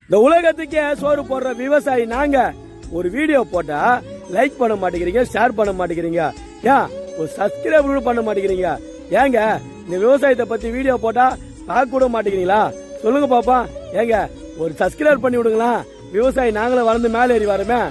இந்த உலகத்துக்கே சோறு போடுற விவசாயி நாங்க ஒரு வீடியோ போட்டா லைக் பண்ண மாட்டேங்கிறீங்க, ஷேர் பண்ண மாட்டேங்கிறீங்க, ஏன் ஒரு சப்ஸ்கிரைப் பண்ண மாட்டேங்கிறீங்க? ஏங்க இந்த விவசாயத்தை பத்தி வீடியோ போட்டா பார்க்க கூட மாட்டேங்கிறீங்களா? சொல்லுங்க பாப்பா. ஏங்க ஒரு சப்ஸ்கிரைப் பண்ணி விடுங்களா, விவசாயி நாங்களும் வளர்ந்து மேலே ஏறி வரமே.